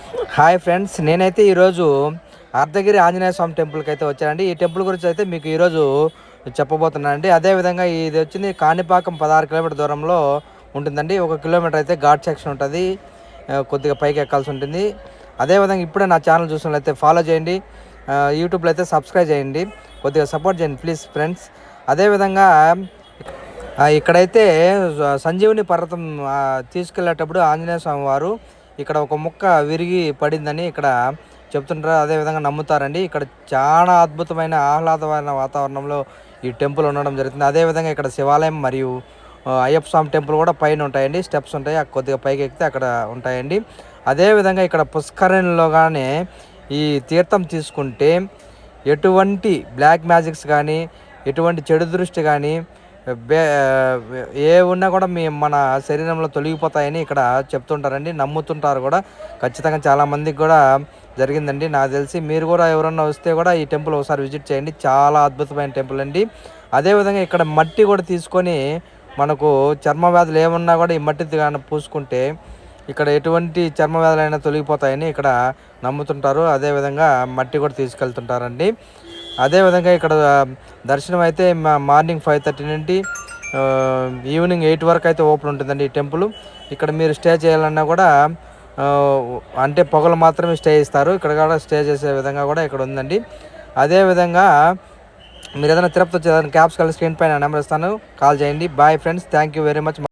Hi friends, నేనైతే ఈరోజు అర్ధగిరి ఆంజనేయ స్వామి టెంపుల్కి అయితే వచ్చానండి. ఈ టెంపుల్ గురించి అయితే మీకు ఈరోజు చెప్పబోతున్నానండి. అదేవిధంగా ఇది వచ్చింది కాణిపాకం 16 కిలోమీటర్ దూరంలో ఉంటుందండి. 1 కిలోమీటర్ అయితే ఘాట్ సెక్షన్ ఉంటుంది, కొద్దిగా పైకి ఎక్కాల్సి ఉంటుంది. అదేవిధంగా ఇప్పుడే నా ఛానల్ చూసినట్లయితే ఫాలో చేయండి, యూట్యూబ్లో అయితే సబ్స్క్రైబ్ చేయండి, కొద్దిగా సపోర్ట్ చేయండి ప్లీజ్ ఫ్రెండ్స్. అదేవిధంగా ఇక్కడైతే సంజీవుని పర్వతం తీసుకెళ్లేటప్పుడు ఆంజనేయ స్వామి వారు ఇక్కడ ఒక ముక్క విరిగి పడిందని ఇక్కడ చెప్తుంటారు, అదేవిధంగా నమ్ముతారండి. ఇక్కడ చాలా అద్భుతమైన ఆహ్లాదమైన వాతావరణంలో ఈ టెంపుల్ ఉండడం జరుగుతుంది. అదేవిధంగా ఇక్కడ శివాలయం మరియు అయ్యప్ప స్వామి టెంపుల్ కూడా పైన ఉంటాయండి, స్టెప్స్ ఉంటాయి, కొద్దిగా పైకి ఎక్కితే అక్కడ ఉంటాయండి. అదేవిధంగా ఇక్కడ పుష్కరిణిలో కానీ ఈ తీర్థం తీసుకుంటే ఎటువంటి బ్లాక్ మ్యాజిక్స్ కానీ, ఎటువంటి చెడు దృష్టి కానీ ఏ ఉన్నా కూడా మన శరీరంలో తొలగిపోతాయని ఇక్కడ చెప్తుంటారండి, నమ్ముతుంటారు కూడా. ఖచ్చితంగా చాలామందికి కూడా జరిగిందండి నాకు తెలిసి. మీరు కూడా ఎవరన్నా వస్తే కూడా ఈ టెంపుల్ ఒకసారి విజిట్ చేయండి, చాలా అద్భుతమైన టెంపుల్ అండి. అదేవిధంగా ఇక్కడ మట్టి కూడా తీసుకొని మనకు చర్మ వ్యాధులు ఏమన్నా కూడా ఈ మట్టి కానీ పూసుకుంటే ఇక్కడ ఎటువంటి చర్మ వ్యాధులైనా తొలగిపోతాయని ఇక్కడ నమ్ముతుంటారు. అదేవిధంగా మట్టి కూడా తీసుకెళ్తుంటారండి. అదేవిధంగా ఇక్కడ దర్శనం అయితే మార్నింగ్ 5:30 నుండి ఈవినింగ్ 8 వరకు అయితే ఓపెన్ ఉంటుందండి ఈ టెంపుల్. ఇక్కడ మీరు స్టే చేయాలన్నా కూడా అంటే పొగలు మాత్రమే స్టే ఇస్తారు, ఇక్కడ కూడా స్టే చేసే విధంగా కూడా ఇక్కడ ఉందండి. అదేవిధంగా మీరు ఏదైనా తిరుపతి వచ్చేదాన్ని క్యాబ్స్ కలిసి స్క్రీన్ పైన నెంబర్ ఇస్తాను, కాల్ చేయండి. Bye friends, thank you very much.